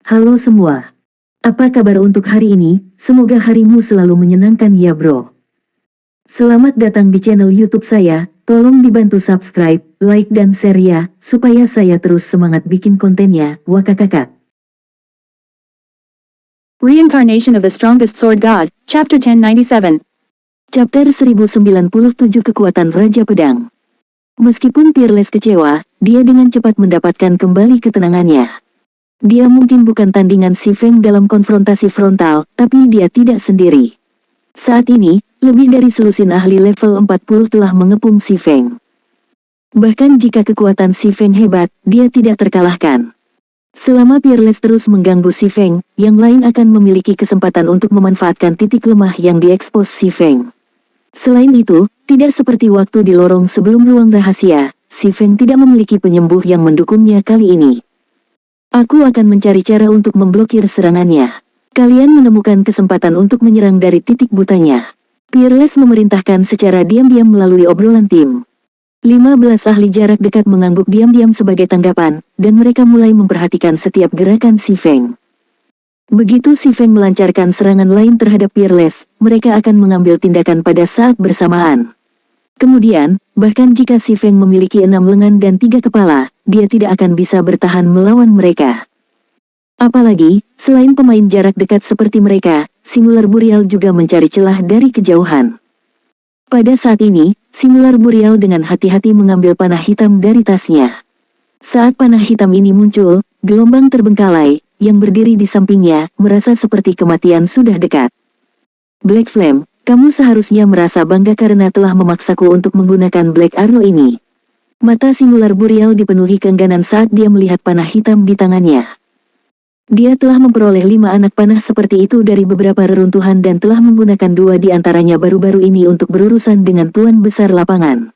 Halo semua. Apa kabar untuk hari ini? Semoga harimu selalu menyenangkan ya bro. Selamat datang di channel YouTube saya. Tolong dibantu subscribe, like dan share ya, supaya saya terus semangat bikin kontennya. Wakakakak. Reincarnation of the Strongest Sword God, Chapter 1097. Chapter 1097 Kekuatan Raja Pedang. Meskipun Peerless kecewa, dia dengan cepat mendapatkan kembali ketenangannya. Dia mungkin bukan tandingan Si Feng dalam konfrontasi frontal, tapi dia tidak sendiri. Saat ini, lebih dari selusin ahli level 40 telah mengepung Si Feng. Bahkan jika kekuatan Si Feng hebat, dia tidak terkalahkan. Selama Peerless terus mengganggu Si Feng, yang lain akan memiliki kesempatan untuk memanfaatkan titik lemah yang diekspos Si Feng. Selain itu, tidak seperti waktu di lorong sebelum ruang rahasia, Si Feng tidak memiliki penyembuh yang mendukungnya kali ini. Aku akan mencari cara untuk memblokir serangannya. Kalian menemukan kesempatan untuk menyerang dari titik butanya. Peerless memerintahkan secara diam-diam melalui obrolan tim. 15 ahli jarak dekat mengangguk diam-diam sebagai tanggapan, dan mereka mulai memperhatikan setiap gerakan Si Feng. Begitu Si Feng melancarkan serangan lain terhadap Peerless, mereka akan mengambil tindakan pada saat bersamaan. Kemudian, bahkan jika Si Feng memiliki 6 lengan dan 3 kepala, dia tidak akan bisa bertahan melawan mereka. Apalagi, selain pemain jarak dekat seperti mereka, Singular Burial juga mencari celah dari kejauhan. Pada saat ini, Singular Burial dengan hati-hati mengambil panah hitam dari tasnya. Saat panah hitam ini muncul, gelombang terbengkalai, yang berdiri di sampingnya, merasa seperti kematian sudah dekat. Black Flame, kamu seharusnya merasa bangga karena telah memaksaku untuk menggunakan Black Arrow ini. Mata Singular Burial dipenuhi keengganan saat dia melihat panah hitam di tangannya. Dia telah memperoleh 5 anak panah seperti itu dari beberapa reruntuhan dan telah menggunakan 2 di antaranya baru-baru ini untuk berurusan dengan Tuan Besar Lapangan.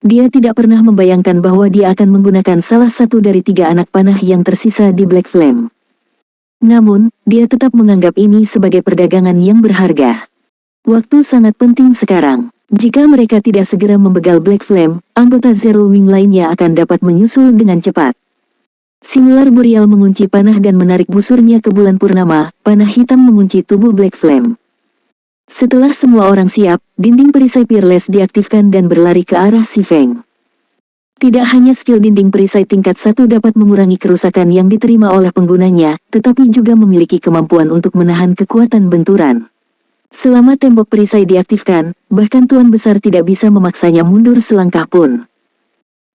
Dia tidak pernah membayangkan bahwa dia akan menggunakan salah satu dari 3 anak panah yang tersisa di Black Flame. Namun, dia tetap menganggap ini sebagai perdagangan yang berharga. Waktu sangat penting sekarang. Jika mereka tidak segera membegal Black Flame, anggota Zero Wing lainnya akan dapat menyusul dengan cepat. Singular Burial mengunci panah dan menarik busurnya ke bulan purnama, panah hitam mengunci tubuh Black Flame. Setelah semua orang siap, dinding perisai Peerless diaktifkan dan berlari ke arah Si Feng. Tidak hanya skill dinding perisai tingkat 1 dapat mengurangi kerusakan yang diterima oleh penggunanya, tetapi juga memiliki kemampuan untuk menahan kekuatan benturan. Selama tembok perisai diaktifkan, bahkan Tuan Besar tidak bisa memaksanya mundur selangkah pun.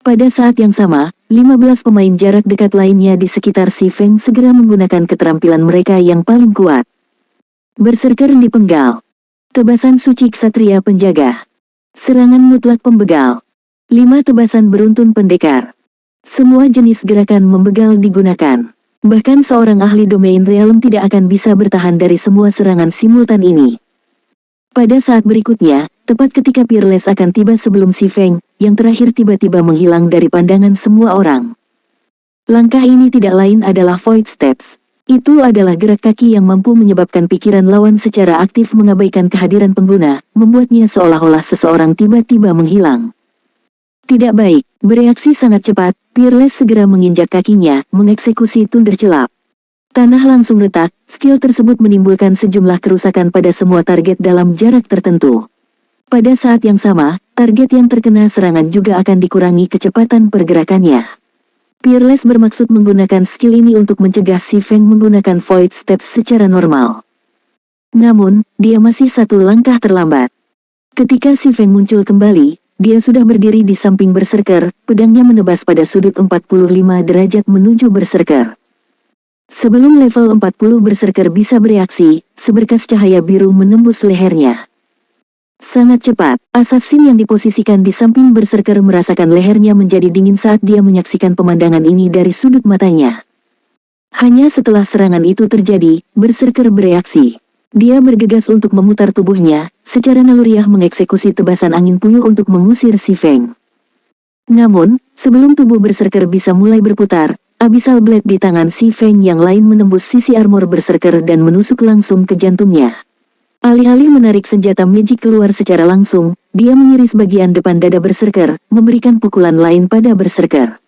Pada saat yang sama, 15 pemain jarak dekat lainnya di sekitar Si Feng segera menggunakan keterampilan mereka yang paling kuat. Berserker dipenggal. Tebasan suci ksatria penjaga. Serangan mutlak pembegal. 5 tebasan beruntun pendekar. Semua jenis gerakan membegal digunakan. Bahkan seorang ahli domain realm tidak akan bisa bertahan dari semua serangan simultan ini. Pada saat berikutnya, tepat ketika Peerless akan tiba sebelum Si Feng, yang terakhir tiba-tiba menghilang dari pandangan semua orang. Langkah ini tidak lain adalah Void Steps. Itu adalah gerak kaki yang mampu menyebabkan pikiran lawan secara aktif mengabaikan kehadiran pengguna, membuatnya seolah-olah seseorang tiba-tiba menghilang. Tidak baik, bereaksi sangat cepat, Peerless segera menginjak kakinya, mengeksekusi Thundercelap. Tanah langsung retak, skill tersebut menimbulkan sejumlah kerusakan pada semua target dalam jarak tertentu. Pada saat yang sama, target yang terkena serangan juga akan dikurangi kecepatan pergerakannya. Peerless bermaksud menggunakan skill ini untuk mencegah Si Feng menggunakan Void Steps secara normal. Namun, dia masih satu langkah terlambat. Ketika Si Feng muncul kembali, dia sudah berdiri di samping Berserker, pedangnya menebas pada sudut 45 derajat menuju Berserker. Sebelum level 40 Berserker bisa bereaksi, seberkas cahaya biru menembus lehernya. Sangat cepat, assassin yang diposisikan di samping Berserker merasakan lehernya menjadi dingin saat dia menyaksikan pemandangan ini dari sudut matanya. Hanya setelah serangan itu terjadi, Berserker bereaksi. Dia bergegas untuk memutar tubuhnya, secara naluriah mengeksekusi tebasan angin puyuh untuk mengusir Si Feng. Namun, sebelum tubuh Berserker bisa mulai berputar, Abyssal Blade di tangan Si Feng yang lain menembus sisi armor Berserker dan menusuk langsung ke jantungnya. Alih-alih menarik senjata magic keluar secara langsung, dia mengiris bagian depan dada Berserker, memberikan pukulan lain pada Berserker.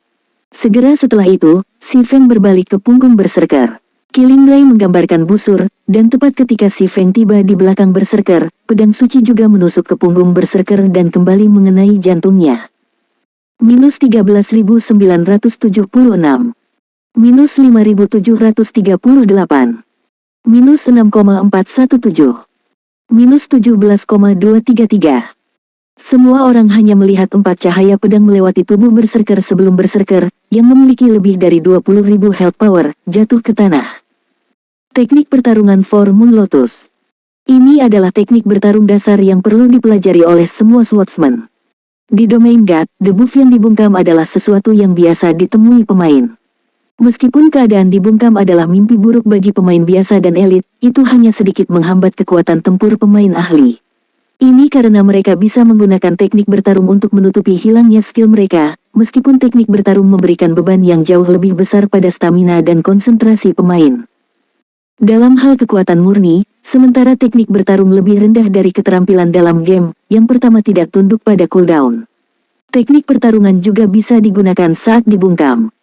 Segera setelah itu, Si Feng berbalik ke punggung Berserker. Killing Ray menggambarkan busur, dan tepat ketika Si Feng tiba di belakang Berserker, pedang suci juga menusuk ke punggung Berserker dan kembali mengenai jantungnya. Minus 13.976. Minus 5.738. Minus 6,417. Minus 17,233. Semua orang hanya melihat 4 cahaya pedang melewati tubuh Berserker sebelum Berserker, yang memiliki lebih dari 20.000 health power, jatuh ke tanah. Teknik pertarungan For Moon Lotus. Ini adalah teknik bertarung dasar yang perlu dipelajari oleh semua swordsman. Di domain God, debuff yang dibungkam adalah sesuatu yang biasa ditemui pemain. Meskipun keadaan dibungkam adalah mimpi buruk bagi pemain biasa dan elit, itu hanya sedikit menghambat kekuatan tempur pemain ahli. Ini karena mereka bisa menggunakan teknik bertarung untuk menutupi hilangnya skill mereka, meskipun teknik bertarung memberikan beban yang jauh lebih besar pada stamina dan konsentrasi pemain. Dalam hal kekuatan murni, sementara teknik bertarung lebih rendah dari keterampilan dalam game, yang pertama tidak tunduk pada cooldown. Teknik pertarungan juga bisa digunakan saat dibungkam.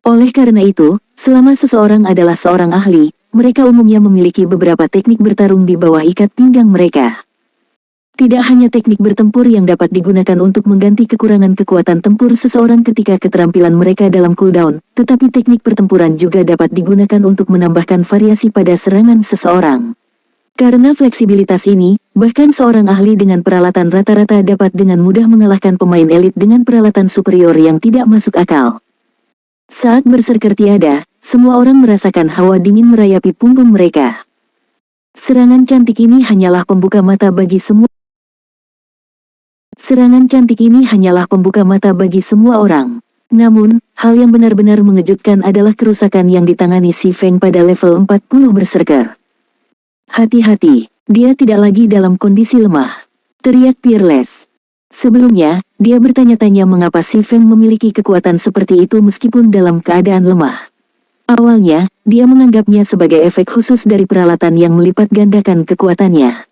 Oleh karena itu, selama seseorang adalah seorang ahli, mereka umumnya memiliki beberapa teknik bertarung di bawah ikat pinggang mereka. Tidak hanya teknik bertempur yang dapat digunakan untuk mengganti kekurangan kekuatan tempur seseorang ketika keterampilan mereka dalam cooldown, tetapi teknik pertempuran juga dapat digunakan untuk menambahkan variasi pada serangan seseorang. Karena fleksibilitas ini, bahkan seorang ahli dengan peralatan rata-rata dapat dengan mudah mengalahkan pemain elit dengan peralatan superior yang tidak masuk akal. Saat Berserker tiada, semua orang merasakan hawa dingin merayapi punggung mereka. Serangan cantik ini hanyalah pembuka mata bagi semua. Serangan cantik ini hanyalah pembuka mata bagi semua orang. Namun, hal yang benar-benar mengejutkan adalah kerusakan yang ditangani Si Feng pada level 40 Berserker. Hati-hati, dia tidak lagi dalam kondisi lemah. Teriak Fearless. Sebelumnya, dia bertanya-tanya mengapa Si Feng memiliki kekuatan seperti itu meskipun dalam keadaan lemah. Awalnya, dia menganggapnya sebagai efek khusus dari peralatan yang melipat gandakan kekuatannya.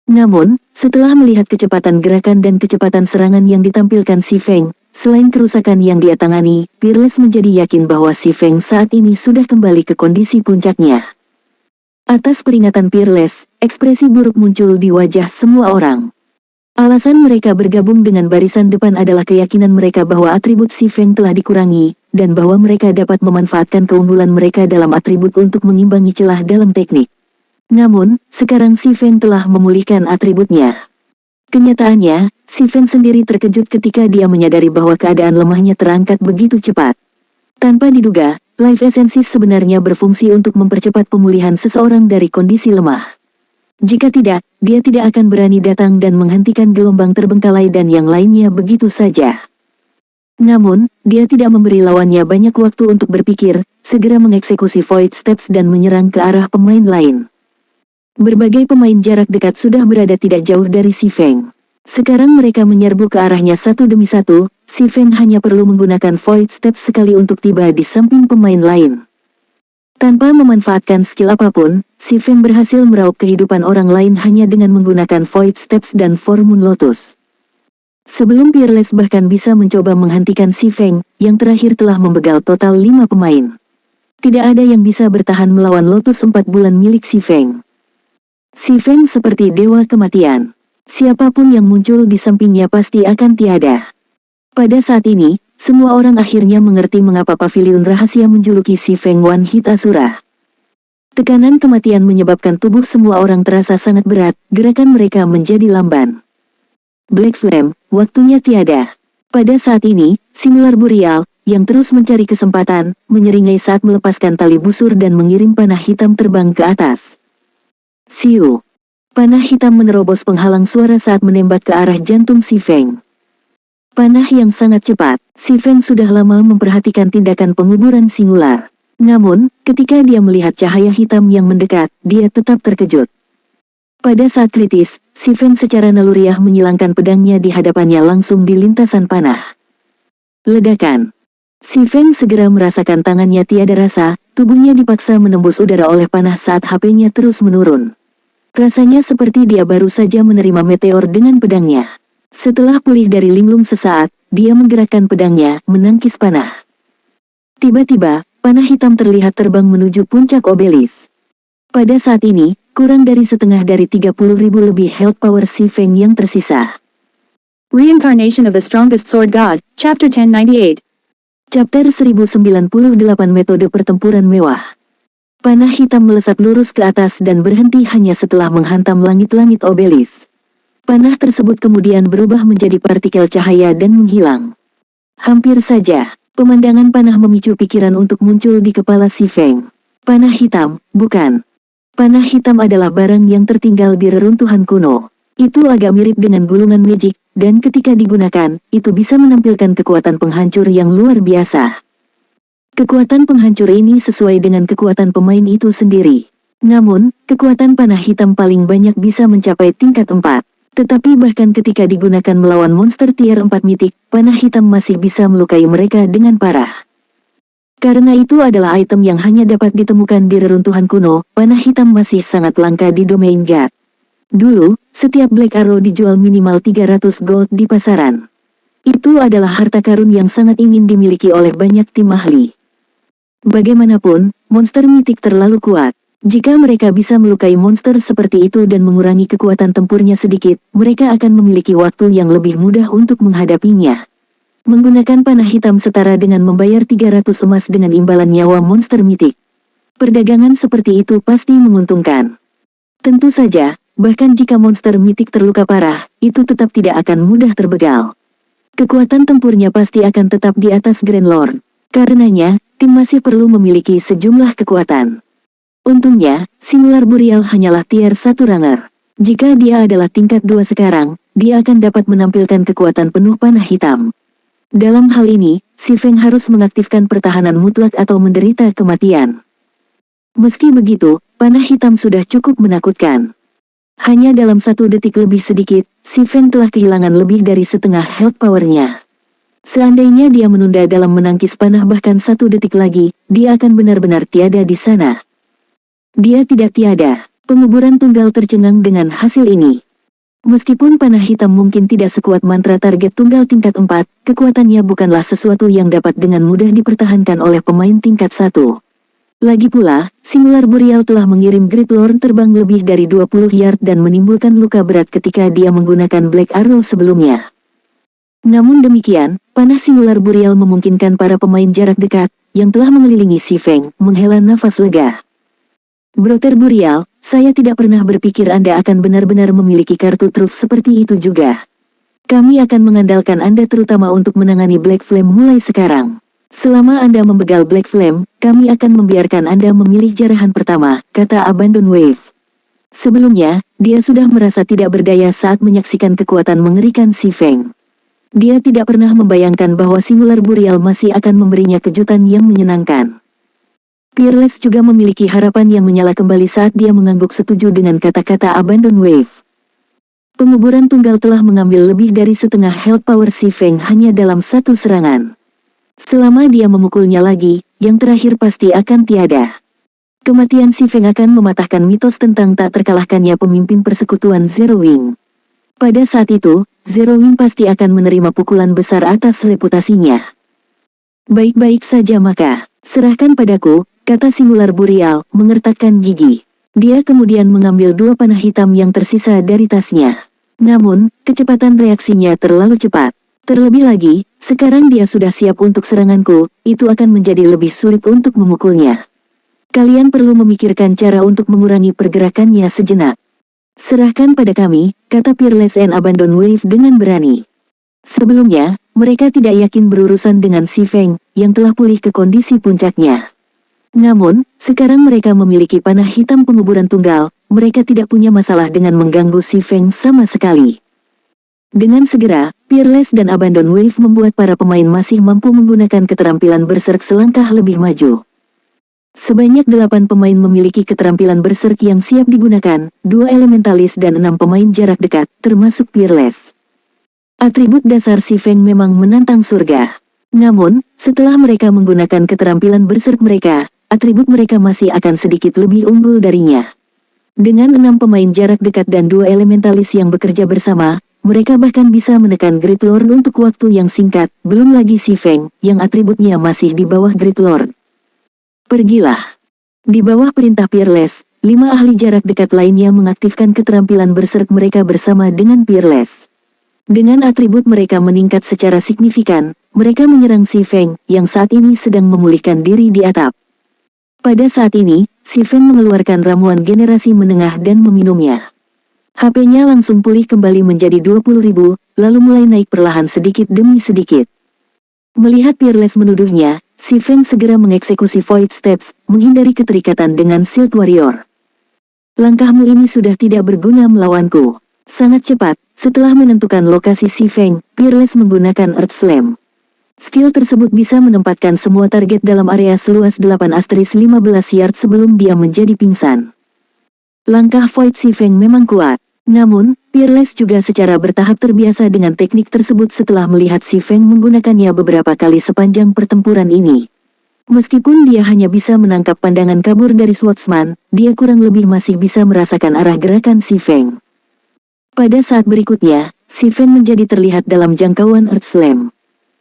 Namun, setelah melihat kecepatan gerakan dan kecepatan serangan yang ditampilkan Si Feng, selain kerusakan yang dia tangani, Fearless menjadi yakin bahwa Si Feng saat ini sudah kembali ke kondisi puncaknya. Atas peringatan Fearless, ekspresi buruk muncul di wajah semua orang. Alasan mereka bergabung dengan barisan depan adalah keyakinan mereka bahwa atribut Si Feng telah dikurangi, dan bahwa mereka dapat memanfaatkan keunggulan mereka dalam atribut untuk mengimbangi celah dalam teknik. Namun, sekarang Si Feng telah memulihkan atributnya. Kenyataannya, Si Feng sendiri terkejut ketika dia menyadari bahwa keadaan lemahnya terangkat begitu cepat. Tanpa diduga, Life Essences sebenarnya berfungsi untuk mempercepat pemulihan seseorang dari kondisi lemah. Jika tidak, dia tidak akan berani datang dan menghentikan gelombang terbengkalai dan yang lainnya begitu saja. Namun, dia tidak memberi lawannya banyak waktu untuk berpikir, segera mengeksekusi Void Steps dan menyerang ke arah pemain lain. Berbagai pemain jarak dekat sudah berada tidak jauh dari Si Feng. Sekarang mereka menyerbu ke arahnya satu demi satu. Si Feng hanya perlu menggunakan Void Steps sekali untuk tiba di samping pemain lain. Tanpa memanfaatkan skill apapun, Si Feng berhasil meraup kehidupan orang lain hanya dengan menggunakan Void Steps dan For Moon Lotus. Sebelum Fearless bahkan bisa mencoba menghentikan Si Feng, yang terakhir telah membegal total 5 pemain. Tidak ada yang bisa bertahan melawan Lotus 4 bulan milik Si Feng. Si Feng seperti dewa kematian. Siapapun yang muncul di sampingnya pasti akan tiada. Pada saat ini, semua orang akhirnya mengerti mengapa pavilion rahasia menjuluki Si Feng One Hit Asura. Tekanan kematian menyebabkan tubuh semua orang terasa sangat berat, gerakan mereka menjadi lamban. Black Flame, waktunya tiada. Pada saat ini, Singular Boreal, yang terus mencari kesempatan, menyeringai saat melepaskan tali busur dan mengirim panah hitam terbang ke atas. Siu. Panah hitam menerobos penghalang suara saat menembak ke arah jantung Si Feng. Panah yang sangat cepat, Si Feng sudah lama memperhatikan tindakan penguburan singular. Namun, ketika dia melihat cahaya hitam yang mendekat, dia tetap terkejut. Pada saat kritis, Si Feng secara naluriah menyilangkan pedangnya di hadapannya langsung di lintasan panah. Ledakan. Si Feng segera merasakan tangannya tiada rasa, tubuhnya dipaksa menembus udara oleh panah saat HP-nya terus menurun. Rasanya seperti dia baru saja menerima meteor dengan pedangnya. Setelah pulih dari linglung sesaat, dia menggerakkan pedangnya, menangkis panah. Tiba-tiba, panah hitam terlihat terbang menuju puncak obelis. Pada saat ini, kurang dari setengah dari 30.000 lebih health power si Feng yang tersisa. Reincarnation of the Strongest Sword God, Chapter 1098. Chapter 1098 Metode Pertempuran Mewah. Panah hitam melesat lurus ke atas dan berhenti hanya setelah menghantam langit-langit obelis. Panah tersebut kemudian berubah menjadi partikel cahaya dan menghilang. Hampir saja, pemandangan panah memicu pikiran untuk muncul di kepala si Feng. Panah hitam, bukan. Panah hitam adalah barang yang tertinggal di reruntuhan kuno. Itu agak mirip dengan gulungan magic, dan ketika digunakan, itu bisa menampilkan kekuatan penghancur yang luar biasa. Kekuatan penghancur ini sesuai dengan kekuatan pemain itu sendiri. Namun, kekuatan panah hitam paling banyak bisa mencapai tingkat 4. Tetapi bahkan ketika digunakan melawan monster tier 4 mitik, panah hitam masih bisa melukai mereka dengan parah. Karena itu adalah item yang hanya dapat ditemukan di reruntuhan kuno, panah hitam masih sangat langka di domain God. Dulu, setiap Black Arrow dijual minimal 300 gold di pasaran. Itu adalah harta karun yang sangat ingin dimiliki oleh banyak tim ahli. Bagaimanapun, monster mitik terlalu kuat. Jika mereka bisa melukai monster seperti itu dan mengurangi kekuatan tempurnya sedikit, mereka akan memiliki waktu yang lebih mudah untuk menghadapinya. Menggunakan panah hitam setara dengan membayar 300 emas dengan imbalan nyawa monster mitik. Perdagangan seperti itu pasti menguntungkan. Tentu saja, bahkan jika monster mitik terluka parah, itu tetap tidak akan mudah terbegal. Kekuatan tempurnya pasti akan tetap di atas Grand Lord. Karenanya, tim masih perlu memiliki sejumlah kekuatan. Untungnya, Singular Burial hanyalah tier 1 ranger. Jika dia adalah tingkat 2 sekarang, dia akan dapat menampilkan kekuatan penuh panah hitam. Dalam hal ini, si Feng harus mengaktifkan pertahanan mutlak atau menderita kematian. Meski begitu, panah hitam sudah cukup menakutkan. Hanya dalam 1 detik lebih sedikit, si Feng telah kehilangan lebih dari setengah health powernya. Seandainya dia menunda dalam menangkis panah bahkan 1 detik lagi, dia akan benar-benar tiada di sana. Dia tidak tiada. Penguburan tunggal tercengang dengan hasil ini. Meskipun panah hitam mungkin tidak sekuat mantra target tunggal tingkat 4, kekuatannya bukanlah sesuatu yang dapat dengan mudah dipertahankan oleh pemain tingkat 1. Lagi pula, Singular Burial telah mengirim Great Lord terbang lebih dari 20 yard dan menimbulkan luka berat ketika dia menggunakan Black Arrow sebelumnya. Namun demikian, panah Singular Burial memungkinkan para pemain jarak dekat, yang telah mengelilingi si Feng, menghela nafas lega. Brother Burial, saya tidak pernah berpikir Anda akan benar-benar memiliki kartu truf seperti itu juga. Kami akan mengandalkan Anda terutama untuk menangani Black Flame mulai sekarang. Selama Anda membegal Black Flame, kami akan membiarkan Anda memilih jarahan pertama, kata Abandon Wave. Sebelumnya, dia sudah merasa tidak berdaya saat menyaksikan kekuatan mengerikan si Feng. Dia tidak pernah membayangkan bahwa Singular Burial masih akan memberinya kejutan yang menyenangkan. Fearless juga memiliki harapan yang menyala kembali saat dia mengangguk setuju dengan kata-kata Abandon Wave. Penguburan tunggal telah mengambil lebih dari setengah health power si Feng hanya dalam 1 serangan. Selama dia memukulnya lagi, yang terakhir pasti akan tiada. Kematian si Feng akan mematahkan mitos tentang tak terkalahkannya pemimpin persekutuan Zero Wing. Pada saat itu, Zero Wing pasti akan menerima pukulan besar atas reputasinya. Baik-baik saja maka, serahkan padaku, kata Singular Burial, mengertakkan gigi. Dia kemudian mengambil 2 panah hitam yang tersisa dari tasnya. Namun, kecepatan reaksinya terlalu cepat. Terlebih lagi, sekarang dia sudah siap untuk seranganku, itu akan menjadi lebih sulit untuk memukulnya. Kalian perlu memikirkan cara untuk mengurangi pergerakannya sejenak. Serahkan pada kami, kata Fearless and Abandon Wave dengan berani. Sebelumnya, mereka tidak yakin berurusan dengan si Feng, yang telah pulih ke kondisi puncaknya. Namun, sekarang mereka memiliki panah hitam penguburan tunggal, mereka tidak punya masalah dengan mengganggu si Feng sama sekali. Dengan segera, Fearless dan Abandon Wave membuat para pemain masih mampu menggunakan keterampilan berserk selangkah lebih maju. Sebanyak 8 pemain memiliki keterampilan berserk yang siap digunakan, 2 elementalis dan 6 pemain jarak dekat, termasuk Fearless. Atribut dasar si Feng memang menantang surga. Namun, setelah mereka menggunakan keterampilan berserk mereka, atribut mereka masih akan sedikit lebih unggul darinya. Dengan 6 pemain jarak dekat dan 2 elementalis yang bekerja bersama, mereka bahkan bisa menekan Great Lord untuk waktu yang singkat, belum lagi si Feng, yang atributnya masih di bawah Great Lord. Pergilah. Di bawah perintah Peerless, 5 ahli jarak dekat lainnya mengaktifkan keterampilan berserk mereka bersama dengan Peerless. Dengan atribut mereka meningkat secara signifikan, mereka menyerang Si Feng, yang saat ini sedang memulihkan diri di atap. Pada saat ini, Si Feng mengeluarkan ramuan generasi menengah dan meminumnya. HP-nya langsung pulih kembali menjadi 20.000, lalu mulai naik perlahan sedikit demi sedikit. Melihat Peerless menuduhnya, Si Feng segera mengeksekusi Void Steps, menghindari keterikatan dengan Shield Warrior. Langkahmu ini sudah tidak berguna melawanku. Sangat cepat, setelah menentukan lokasi Si Feng, Peerless menggunakan Earth Slam. Skill tersebut bisa menempatkan semua target dalam area seluas 8*15 yard sebelum dia menjadi pingsan. Langkah Void Si Feng memang kuat. Namun, Peerless juga secara bertahap terbiasa dengan teknik tersebut setelah melihat Si Feng menggunakannya beberapa kali sepanjang pertempuran ini. Meskipun dia hanya bisa menangkap pandangan kabur dari swordsman, dia kurang lebih masih bisa merasakan arah gerakan Si Feng. Pada saat berikutnya, Si Feng menjadi terlihat dalam jangkauan Earth Slam.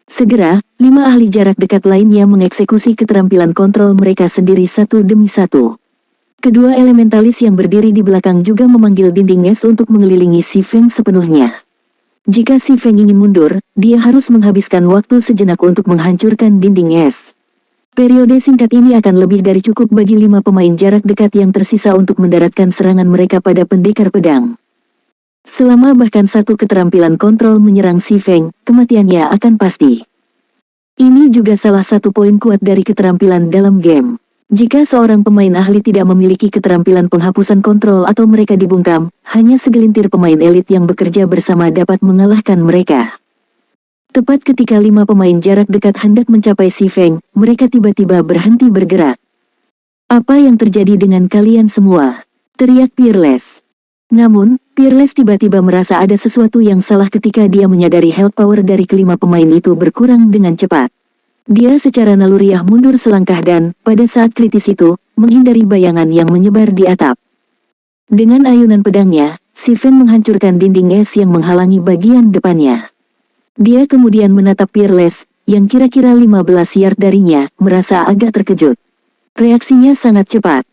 Segera, 5 ahli jarak dekat lainnya mengeksekusi keterampilan kontrol mereka sendiri satu demi satu. Kedua elementalis yang berdiri di belakang juga memanggil dinding es untuk mengelilingi Si Feng sepenuhnya. Jika Si Feng ingin mundur, dia harus menghabiskan waktu sejenak untuk menghancurkan dinding es. Periode singkat ini akan lebih dari cukup bagi 5 pemain jarak dekat yang tersisa untuk mendaratkan serangan mereka pada pendekar pedang. Selama bahkan satu keterampilan kontrol menyerang Si Feng, kematiannya akan pasti. Ini juga salah satu poin kuat dari keterampilan dalam game. Jika seorang pemain ahli tidak memiliki keterampilan penghapusan kontrol atau mereka dibungkam, hanya segelintir pemain elit yang bekerja bersama dapat mengalahkan mereka. Tepat ketika 5 pemain jarak dekat hendak mencapai Si Feng, mereka tiba-tiba berhenti bergerak. "Apa yang terjadi dengan kalian semua?" teriak Peerless. Namun, Peerless tiba-tiba merasa ada sesuatu yang salah ketika dia menyadari health power dari kelima pemain itu berkurang dengan cepat. Dia secara naluriah mundur selangkah dan, pada saat kritis itu, menghindari bayangan yang menyebar di atap. Dengan ayunan pedangnya, Si Feng menghancurkan dinding es yang menghalangi bagian depannya. Dia kemudian menatap Peerless, yang kira-kira 15 yard darinya, merasa agak terkejut. Reaksinya sangat cepat.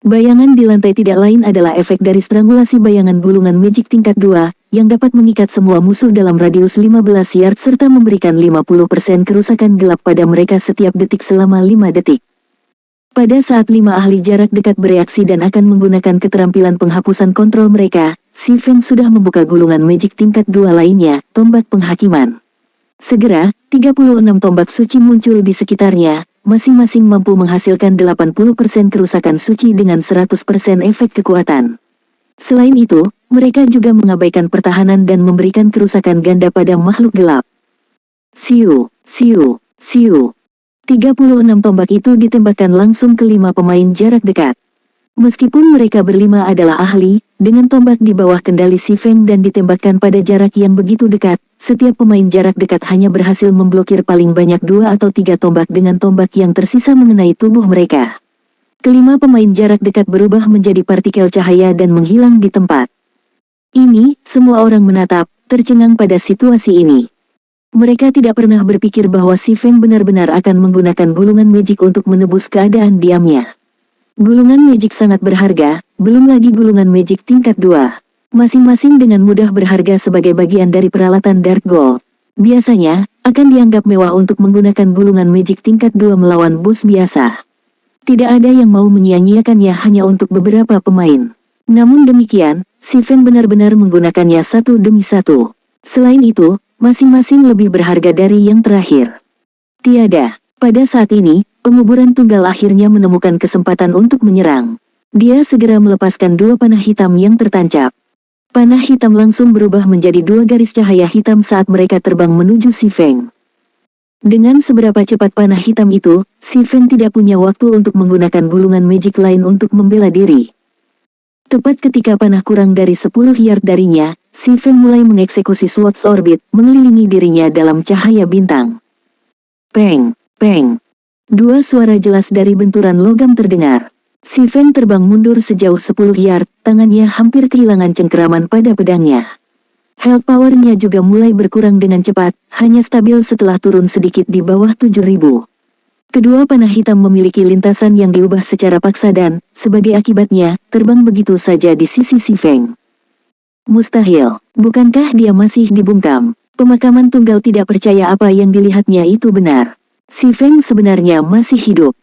Bayangan di lantai tidak lain adalah efek dari strangulasi bayangan gulungan magic tingkat 2, yang dapat mengikat semua musuh dalam radius 15 yard serta memberikan 50% kerusakan gelap pada mereka setiap detik selama 5 detik. Pada saat 5 ahli jarak dekat bereaksi dan akan menggunakan keterampilan penghapusan kontrol mereka, Si Feng sudah membuka gulungan magic tingkat 2 lainnya, tombak penghakiman. Segera, 36 tombak suci muncul di sekitarnya, masing-masing mampu menghasilkan 80% kerusakan suci dengan 100% efek kekuatan. Selain itu, mereka juga mengabaikan pertahanan dan memberikan kerusakan ganda pada makhluk gelap. Siu, siu, siu. 36 tombak itu ditembakkan langsung ke 5 pemain jarak dekat. Meskipun mereka berlima adalah ahli, dengan tombak di bawah kendali Si Feng dan ditembakkan pada jarak yang begitu dekat, setiap pemain jarak dekat hanya berhasil memblokir paling banyak 2 atau 3 tombak dengan tombak yang tersisa mengenai tubuh mereka. Kelima pemain jarak dekat berubah menjadi partikel cahaya dan menghilang di tempat. Ini, semua orang menatap, tercengang pada situasi ini. Mereka tidak pernah berpikir bahwa Si Feng benar-benar akan menggunakan gulungan magic untuk menebus keadaan diamnya. Gulungan magic sangat berharga, belum lagi gulungan magic tingkat 2. Masing-masing dengan mudah berharga sebagai bagian dari peralatan Dark Gold. Biasanya, akan dianggap mewah untuk menggunakan gulungan magic tingkat 2 melawan bos biasa. Tidak ada yang mau menyia-nyiakannya hanya untuk beberapa pemain. Namun demikian, Si Feng benar-benar menggunakannya satu demi satu. Selain itu, masing-masing lebih berharga dari yang terakhir. Tiada. Pada saat ini, penguburan tunggal akhirnya menemukan kesempatan untuk menyerang. Dia segera melepaskan 2 panah hitam yang tertancap. Panah hitam langsung berubah menjadi 2 garis cahaya hitam saat mereka terbang menuju Si Feng. Dengan seberapa cepat panah hitam itu, Si Feng tidak punya waktu untuk menggunakan gulungan magic lain untuk membela diri. Tepat ketika panah kurang dari 10 yard darinya, Si Feng mulai mengeksekusi Swords Orbit, mengelilingi dirinya dalam cahaya bintang. Peng, peng. 2 suara jelas dari benturan logam terdengar. Si Feng terbang mundur sejauh 10 yard, tangannya hampir kehilangan cengkeraman pada pedangnya. Health power-nya juga mulai berkurang dengan cepat, hanya stabil setelah turun sedikit di bawah 7.000. Kedua panah hitam memiliki lintasan yang diubah secara paksa dan, sebagai akibatnya, terbang begitu saja di sisi Si Feng. Mustahil, bukankah dia masih dibungkam? Pemakaman tunggal tidak percaya apa yang dilihatnya itu benar. Si Feng sebenarnya masih hidup.